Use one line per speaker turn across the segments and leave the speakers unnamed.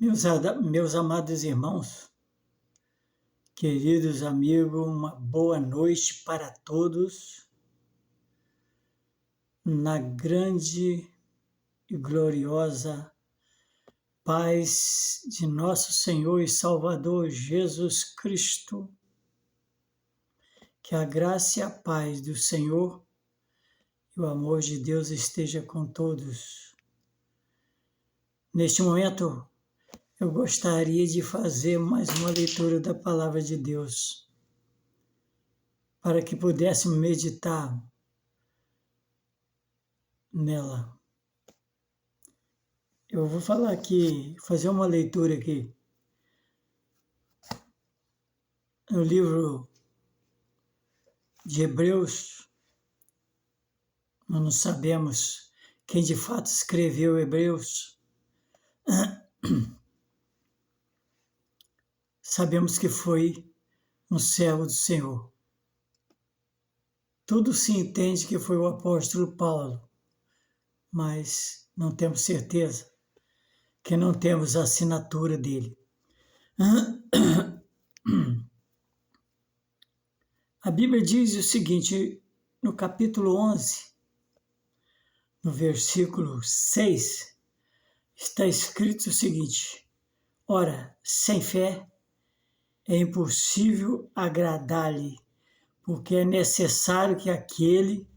Meus amados irmãos, queridos amigos, uma boa noite para todos, na grande e gloriosa paz de nosso Senhor e Salvador Jesus Cristo. Que a graça e a paz do Senhor e o amor de Deus esteja com todos. Neste momento, eu gostaria de fazer mais uma leitura da Palavra de Deus, para que pudéssemos meditar nela. Eu vou falar aqui, fazer uma leitura aqui, no livro de Hebreus. Nós não sabemos quem de fato escreveu Hebreus. Sabemos que foi um servo do Senhor. Tudo se entende que foi o apóstolo Paulo, mas não temos certeza, que não temos a assinatura dele. A Bíblia diz o seguinte, no capítulo 11, no versículo 6, está escrito o seguinte: ora, sem fé é impossível agradar-lhe, porque é necessário que aquele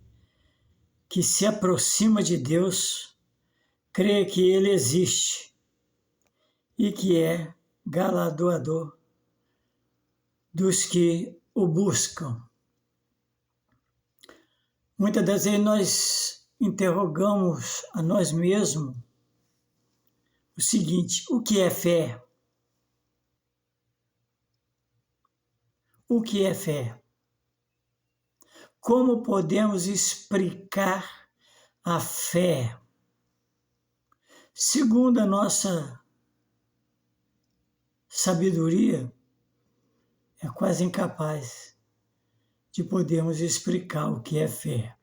que se aproxima de Deus creia que Ele existe e que é galardoador dos que o buscam. Muitas das vezes nós interrogamos a nós mesmos o seguinte: o que é fé? O que é fé? Como podemos explicar a fé? Segundo a nossa sabedoria, é quase incapaz de podermos explicar o que é fé.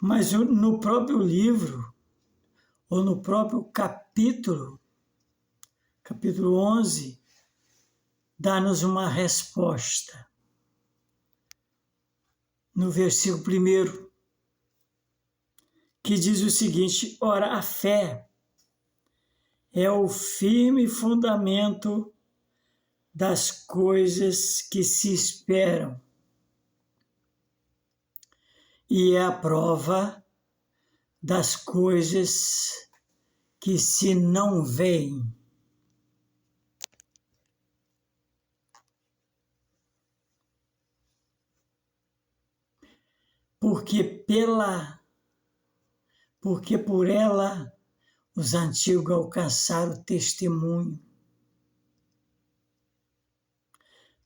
Mas no próprio livro, ou no próprio capítulo 11, dá-nos uma resposta. No versículo 1, que diz o seguinte: ora, a fé é o firme fundamento das coisas que se esperam e é a prova das coisas que se não veem. Porque por ela os antigos alcançaram testemunho.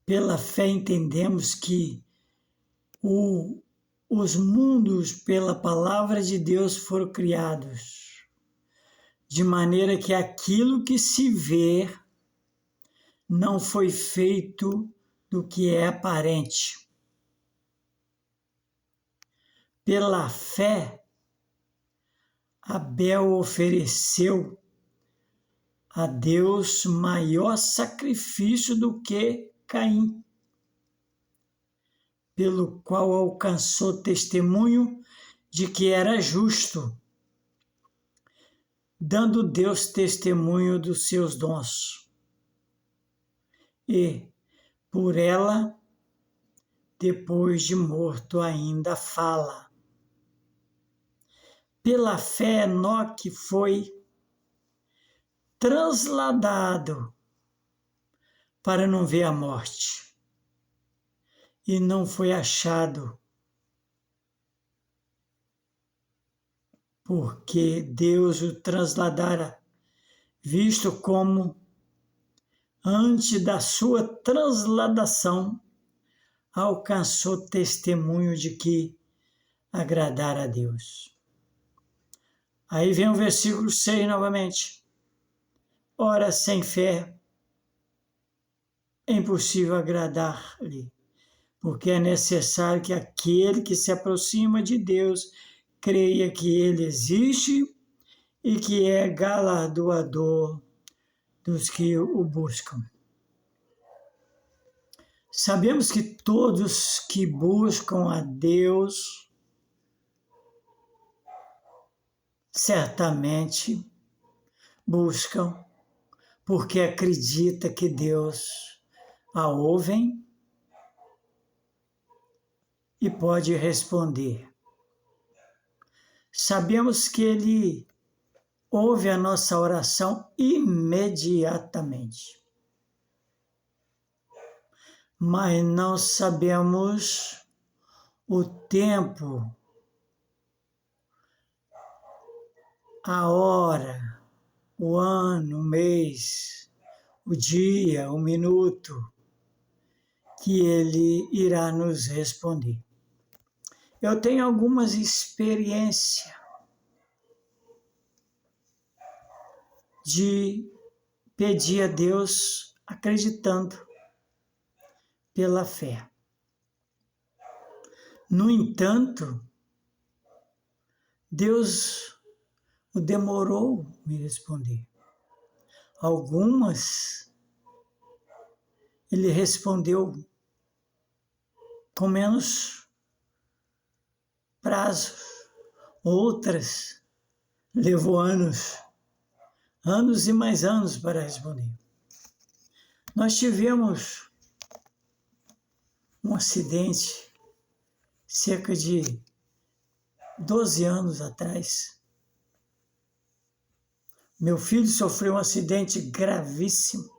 Pela fé entendemos que os mundos pela palavra de Deus foram criados, de maneira que aquilo que se vê não foi feito do que é aparente. Pela fé, Abel ofereceu a Deus maior sacrifício do que Caim, pelo qual alcançou testemunho de que era justo, dando Deus testemunho dos seus dons. E, por ela, depois de morto, ainda fala. Pela fé, Enoque foi transladado para não ver a morte, e não foi achado, porque Deus o transladara, visto como, antes da sua transladação, alcançou testemunho de que agradara a Deus. Aí vem o versículo 6 novamente. Ora, sem fé é impossível agradar-lhe, porque é necessário que aquele que se aproxima de Deus creia que Ele existe e que é galardoador dos que o buscam. Sabemos que todos que buscam a Deus certamente buscam porque acredita que Deus a ouvem e pode responder. Sabemos que Ele ouve a nossa oração imediatamente. Mas não sabemos o tempo, a hora, o ano, o mês, o dia, o minuto que Ele irá nos responder. Eu tenho algumas experiências de pedir a Deus acreditando pela fé. No entanto, Deus demorou me responder. Algumas Ele respondeu com menos prazo, outras levou anos e mais anos para responder. Nós tivemos um acidente cerca de 12 anos atrás. Meu filho sofreu um acidente gravíssimo.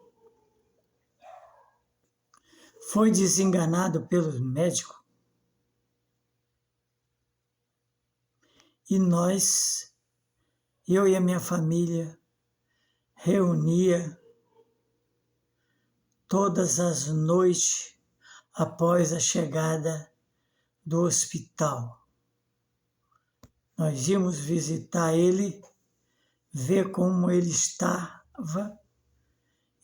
Foi desenganado pelos médicos. E nós, eu e a minha família, reunia todas as noites após a chegada do hospital. Nós íamos visitar ele, ver como ele estava,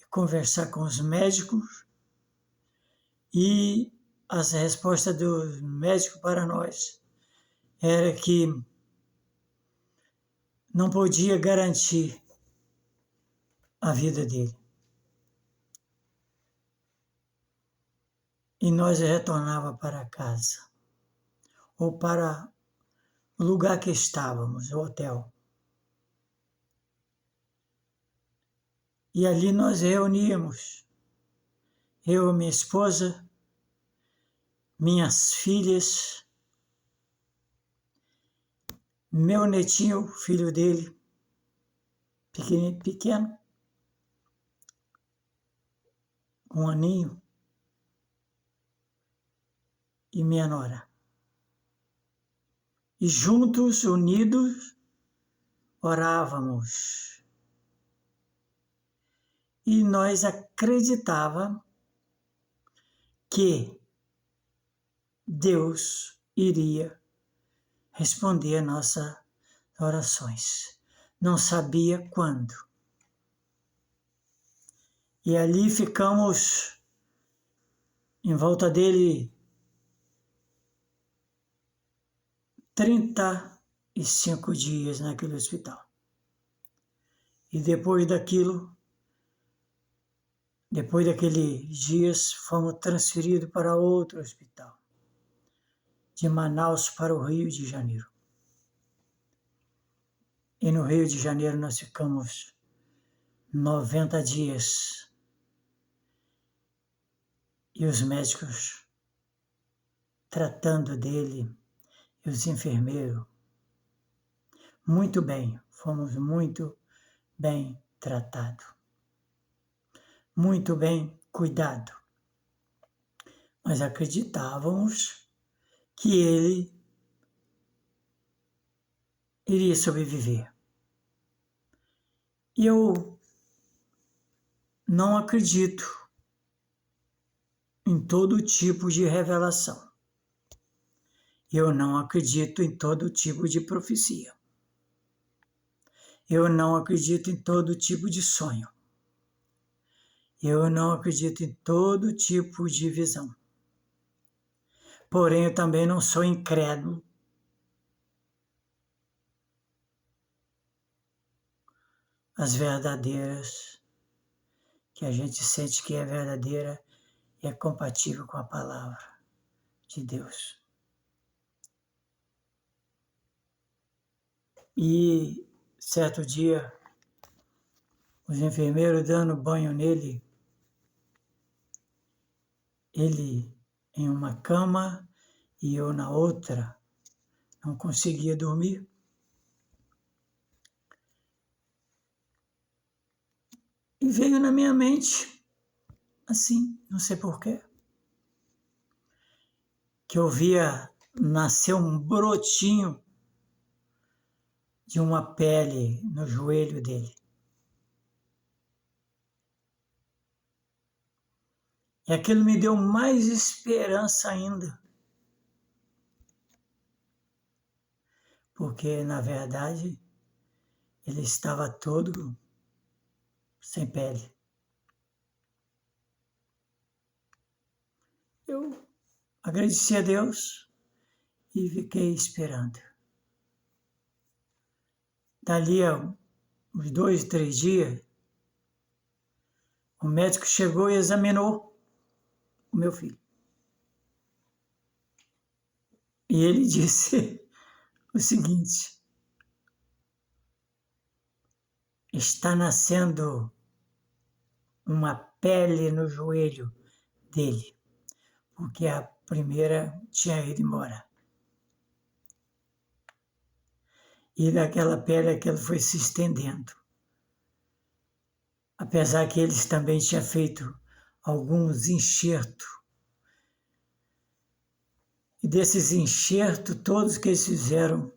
conversar com os médicos, e as respostas dos médicos para nós era que não podia garantir a vida dele. E nós retornava para casa, ou para o lugar que estávamos, o hotel. E ali nós reuníamos, eu, minha esposa, minhas filhas, meu netinho, filho dele, pequeno, 1 aninho, e minha nora. E juntos, unidos, orávamos. E nós acreditávamos que Deus iria responder a nossas orações. Não sabia quando. E ali ficamos em volta dele 35 dias naquele hospital. E depois daqueles dias, fomos transferidos para outro hospital, de Manaus para o Rio de Janeiro. E no Rio de Janeiro nós ficamos 90 dias. E os médicos tratando dele, e os enfermeiros, muito bem, fomos muito bem tratados, muito bem cuidados. Mas acreditávamos que ele iria sobreviver. E eu não acredito em todo tipo de revelação. Eu não acredito em todo tipo de profecia. Eu não acredito em todo tipo de sonho. Eu não acredito em todo tipo de visão. Porém, eu também não sou incrédulo. as verdadeiras, que a gente sente que é verdadeira e é compatível com a palavra de Deus. E certo dia, os enfermeiros dando banho nele, ele em uma cama e eu na outra, não conseguia dormir. E veio na minha mente, assim, não sei porquê, que eu via nascer um brotinho de uma pele no joelho dele. E aquilo me deu mais esperança ainda. Porque, na verdade, ele estava todo sem pele. Eu agradeci a Deus e fiquei esperando. Dali a uns 2, 3 dias, o médico chegou e examinou o meu filho. E ele disse o seguinte: está nascendo uma pele no joelho dele, porque a primeira tinha ido embora. E daquela pele aquilo foi se estendendo. Apesar que eles também tinham feito alguns enxertos. E desses enxertos, todos que eles fizeram,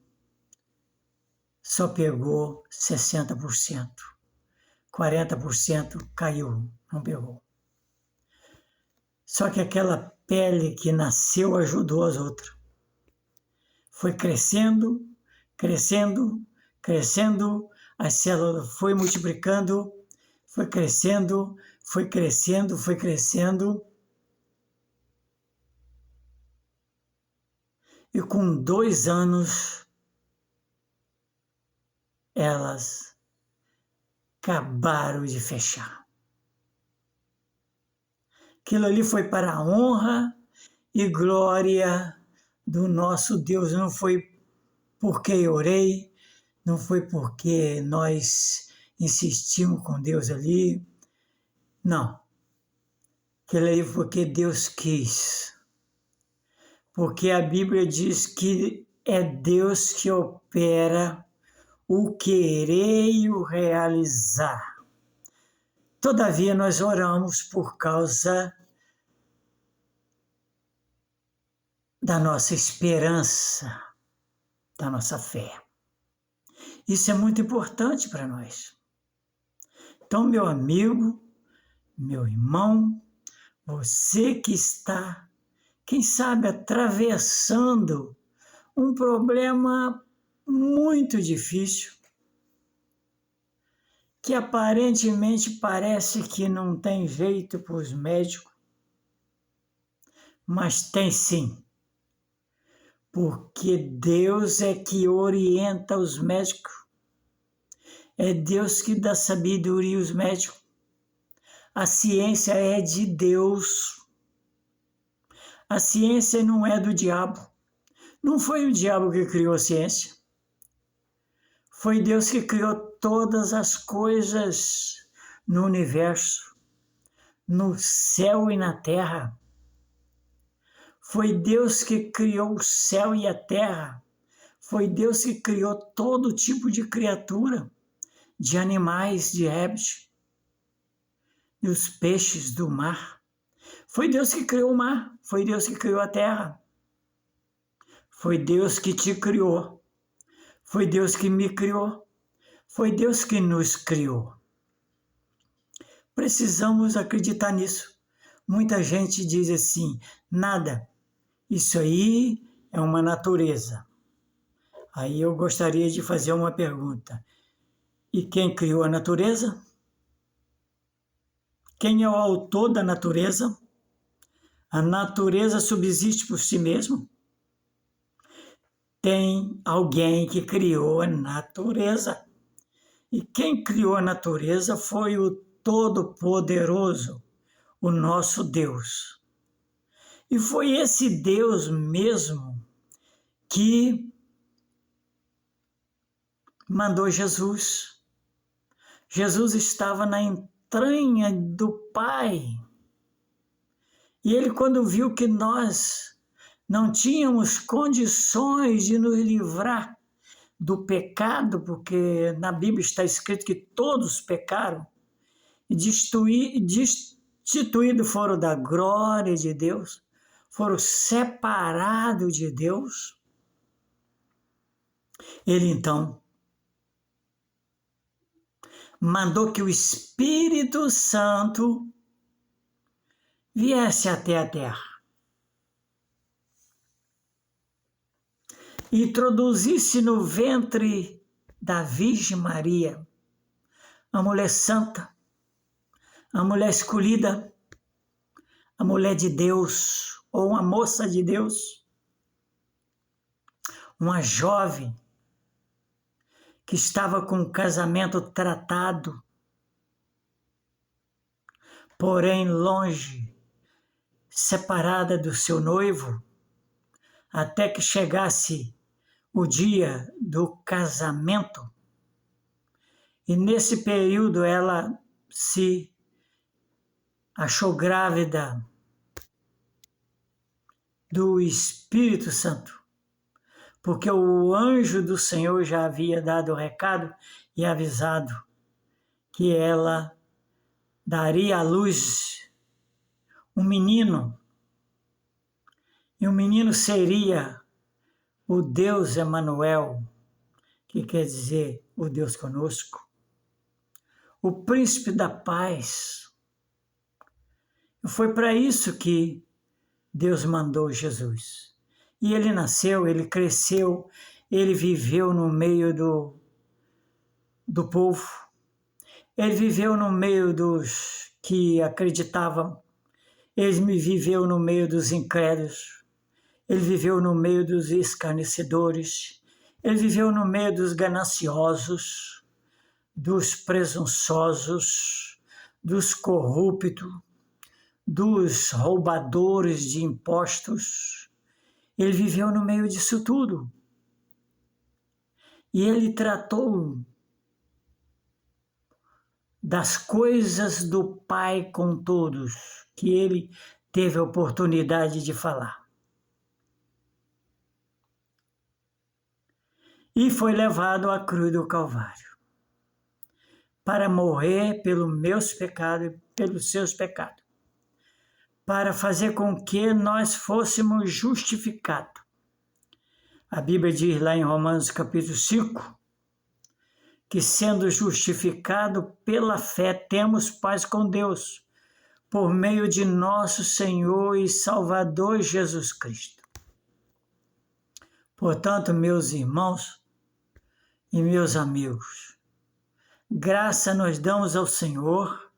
só pegou 60%. 40% caiu, não pegou. Só que aquela pele que nasceu ajudou as outras. Foi crescendo, crescendo, crescendo, a célula foi multiplicando, foi crescendo, foi crescendo, foi crescendo. E com 2 anos, elas acabaram de fechar. Aquilo ali foi para a honra e glória do nosso Deus. Não foi porque eu orei, não foi porque nós insistimos com Deus ali. Não. Aquilo ali foi porque Deus quis. Porque a Bíblia diz que é Deus que opera o querer e o realizar. Todavia, nós oramos por causa da nossa esperança, da nossa fé. Isso é muito importante para nós. Então, meu amigo, meu irmão, você que está, quem sabe, atravessando um problema muito difícil, que aparentemente parece que não tem jeito para os médicos, mas tem sim, porque Deus é que orienta os médicos, é Deus que dá sabedoria aos médicos, a ciência é de Deus, a ciência não é do diabo, não foi o diabo que criou a ciência, foi Deus que criou todas as coisas no universo, no céu e na terra. Foi Deus que criou o céu e a terra. Foi Deus que criou todo tipo de criatura, de animais, de répteis, e os peixes do mar. Foi Deus que criou o mar, foi Deus que criou a terra. Foi Deus que te criou. Foi Deus que me criou. Foi Deus que nos criou. Precisamos acreditar nisso. Muita gente diz assim, nada, isso aí é uma natureza. Aí eu gostaria de fazer uma pergunta. E quem criou a natureza? Quem é o autor da natureza? A natureza subsiste por si mesma? Tem alguém que criou a natureza. E quem criou a natureza foi o Todo-Poderoso, o nosso Deus. E foi esse Deus mesmo que mandou Jesus. Jesus estava na entranha do Pai. E ele, quando viu que nós não tínhamos condições de nos livrar do pecado, porque na Bíblia está escrito que todos pecaram e destituídos foram da glória de Deus, foram separados de Deus. Ele então mandou que o Espírito Santo viesse até a terra e introduzisse no ventre da Virgem Maria, a mulher santa, a mulher escolhida, a mulher de Deus, ou uma moça de Deus, uma jovem que estava com o casamento tratado, porém longe, separada do seu noivo, até que chegasse o dia do casamento. E nesse período ela se achou grávida do Espírito Santo, porque o anjo do Senhor já havia dado o recado e avisado que ela daria à luz um menino, e o menino seria o Deus Emanuel, que quer dizer o Deus conosco, o príncipe da paz. E foi para isso que Deus mandou Jesus. E ele nasceu, ele cresceu, ele viveu no meio do povo, ele viveu no meio dos que acreditavam, ele viveu no meio dos incrédulos, ele viveu no meio dos escarnecedores, ele viveu no meio dos gananciosos, dos presunçosos, dos corruptos, dos roubadores de impostos. Ele viveu no meio disso tudo. E ele tratou das coisas do Pai com todos, que ele teve a oportunidade de falar. E foi levado à cruz do Calvário, para morrer pelos meus pecados e pelos seus pecados, para fazer com que nós fôssemos justificados. A Bíblia diz lá em Romanos capítulo 5, que sendo justificado pela fé, temos paz com Deus, por meio de nosso Senhor e Salvador Jesus Cristo. Portanto, meus irmãos e meus amigos, graça nós damos ao Senhor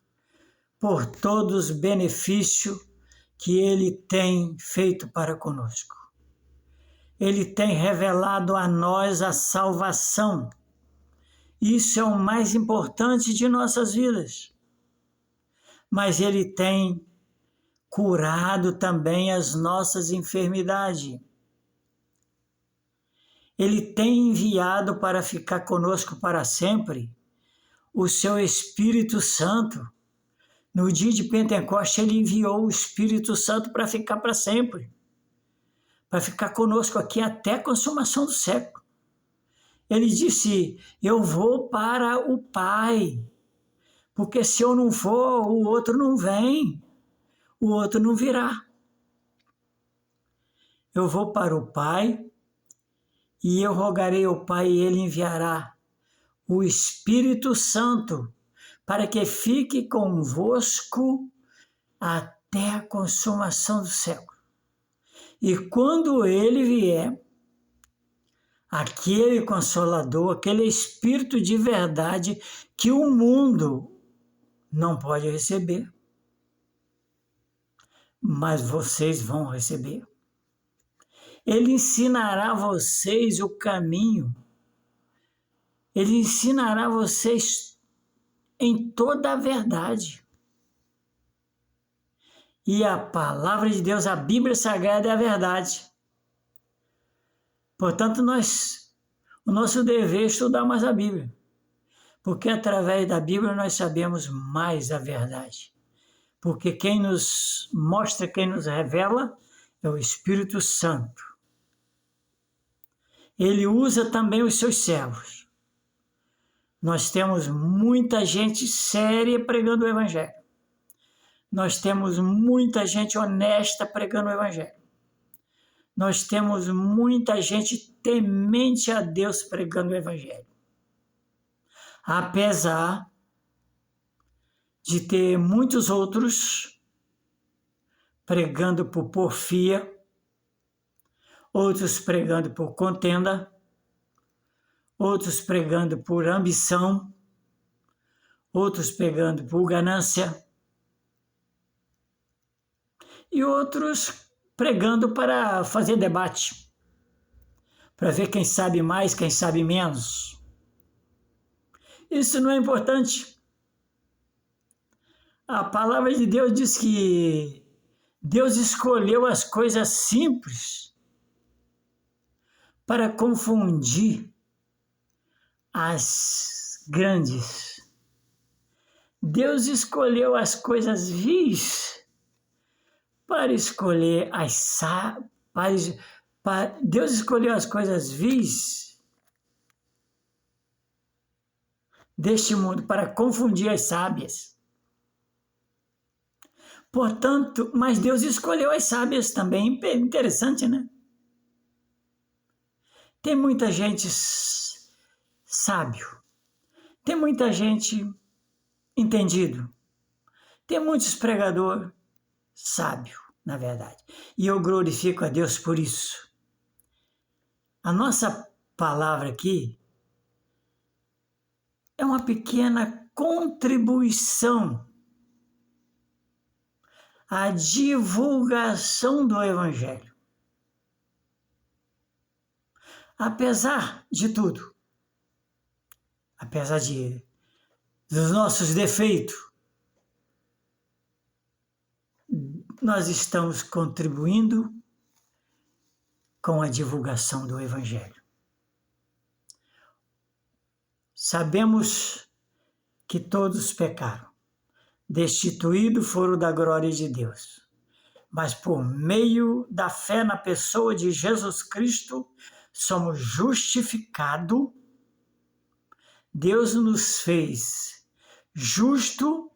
por todos os benefícios que Ele tem feito para conosco. Ele tem revelado a nós a salvação. Isso é o mais importante de nossas vidas. Mas Ele tem curado também as nossas enfermidades. Ele tem enviado para ficar conosco para sempre o seu Espírito Santo. No dia de Pentecostes, Ele enviou o Espírito Santo para ficar para sempre, para ficar conosco aqui até a consumação do século. Ele disse, eu vou para o Pai, porque se eu não for, o outro não vem, o outro não virá. Eu vou para o Pai, e eu rogarei ao Pai, e Ele enviará o Espírito Santo, para que fique convosco até a consumação do século. E quando Ele vier, aquele Consolador, aquele Espírito de verdade que o mundo não pode receber, mas vocês vão receber. Ele ensinará a vocês o caminho Ele ensinará vocês em toda a verdade. E a palavra de Deus, a Bíblia Sagrada, é a verdade. Portanto, o nosso dever é estudar mais a Bíblia, porque através da Bíblia nós sabemos mais a verdade. Porque quem nos mostra, quem nos revela, é o Espírito Santo. Ele usa também os seus servos. Nós temos muita gente séria pregando o Evangelho. Nós temos muita gente honesta pregando o Evangelho. Nós temos muita gente temente a Deus pregando o Evangelho. Apesar de ter muitos outros pregando por porfia, outros pregando por contenda, outros pregando por ambição, outros pregando por ganância e outros pregando para fazer debate, para ver quem sabe mais, quem sabe menos. Isso não é importante. A palavra de Deus diz que Deus escolheu as coisas simples para confundir as grandes. Deus escolheu as coisas vis para escolher Deus escolheu as coisas vis deste mundo para confundir as sábias. Portanto, mas Deus escolheu as sábias também. Interessante, né? Tem muita gente sábio, tem muita gente entendido, tem muitos pregadores sábios, na verdade. E eu glorifico a Deus por isso. A nossa palavra aqui é uma pequena contribuição à divulgação do Evangelho. Apesar de tudo, apesar dos nossos defeitos, nós estamos contribuindo com a divulgação do Evangelho. Sabemos que todos pecaram, destituídos foram da glória de Deus, mas por meio da fé na pessoa de Jesus Cristo, somos justificados. Deus nos fez justo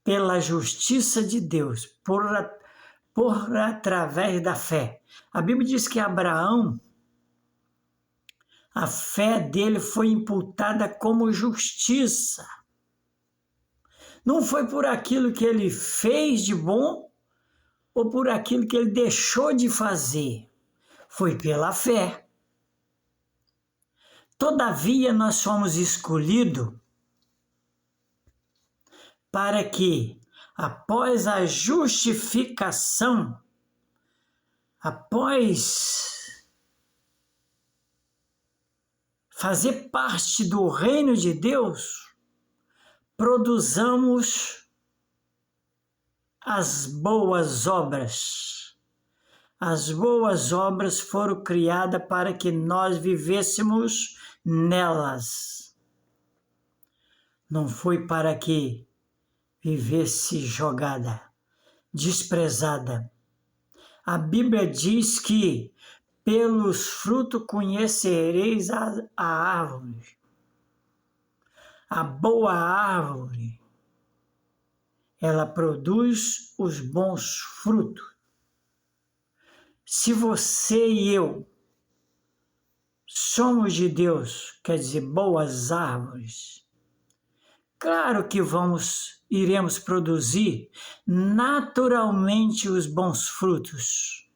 pela justiça de Deus, por através da fé. A Bíblia diz que Abraão, a fé dele foi imputada como justiça. Não foi por aquilo que ele fez de bom ou por aquilo que ele deixou de fazer. Foi pela fé. Todavia, nós fomos escolhidos para que, após a justificação, após fazer parte do reino de Deus, produzamos as boas obras. As boas obras foram criadas para que nós vivêssemos nelas. Não foi para que vivesse jogada, desprezada. A Bíblia diz que pelos frutos conhecereis a árvore. A boa árvore, ela produz os bons frutos. Se você e eu somos de Deus, quer dizer, boas árvores, claro que iremos produzir naturalmente os bons frutos.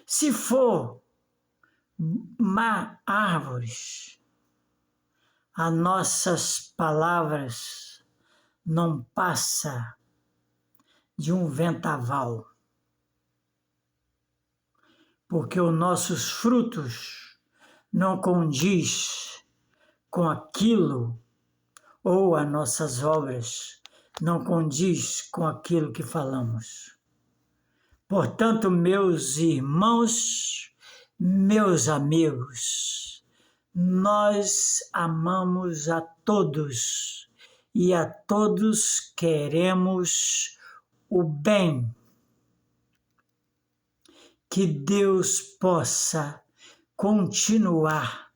Se for má árvores, as nossas palavras não passam de um vendaval. porque os nossos frutos não condiz com aquilo, ou as nossas obras não condiz com aquilo que falamos. Portanto, meus irmãos, meus amigos, nós amamos a todos e a todos queremos o bem. Que Deus possa continuar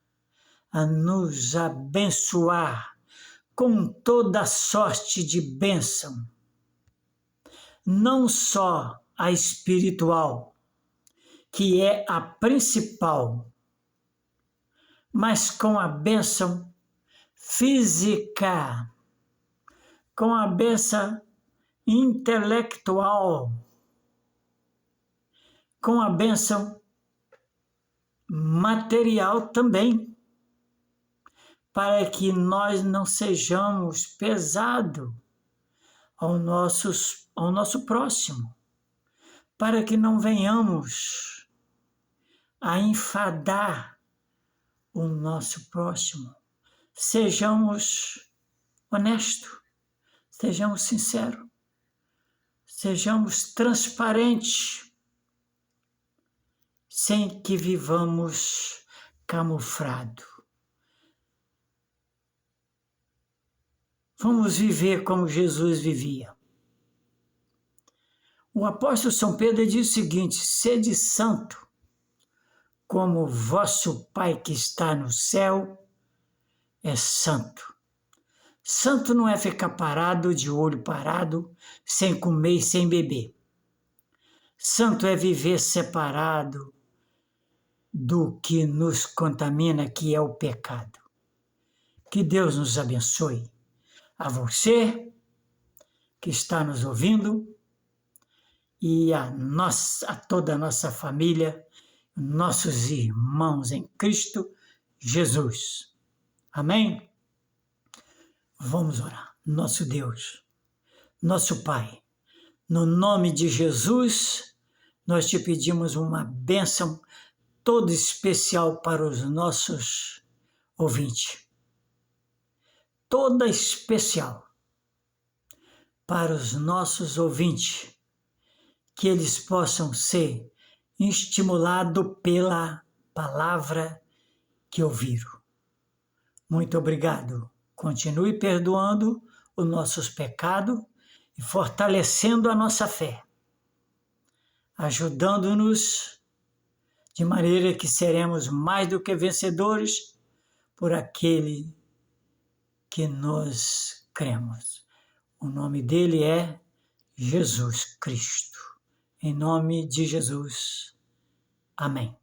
a nos abençoar com toda sorte de bênção, não só a espiritual, que é a principal, mas com a bênção física, com a bênção intelectual, com a bênção material também, para que nós não sejamos pesados ao nosso próximo, para que não venhamos a enfadar o nosso próximo. Sejamos honestos, sejamos sinceros, sejamos transparentes, sem que vivamos camuflado. Vamos viver como Jesus vivia. O apóstolo São Pedro diz o seguinte: sede santo, como vosso Pai que está no céu é santo. Santo não é ficar parado, de olho parado, sem comer e sem beber. Santo é viver separado do que nos contamina, que é o pecado. Que Deus nos abençoe. A você que está nos ouvindo e a toda a nossa família, nossos irmãos em Cristo Jesus. Amém? Vamos orar. Nosso Deus, nosso Pai, no nome de Jesus, nós te pedimos uma bênção toda especial para os nossos ouvintes. Toda especial para os nossos ouvintes, que eles possam ser estimulados pela palavra que ouviram. Muito obrigado. Continue perdoando os nossos pecados e fortalecendo a nossa fé, ajudando-nos de maneira que seremos mais do que vencedores por aquele que nós cremos. O nome dele é Jesus Cristo. Em nome de Jesus. Amém.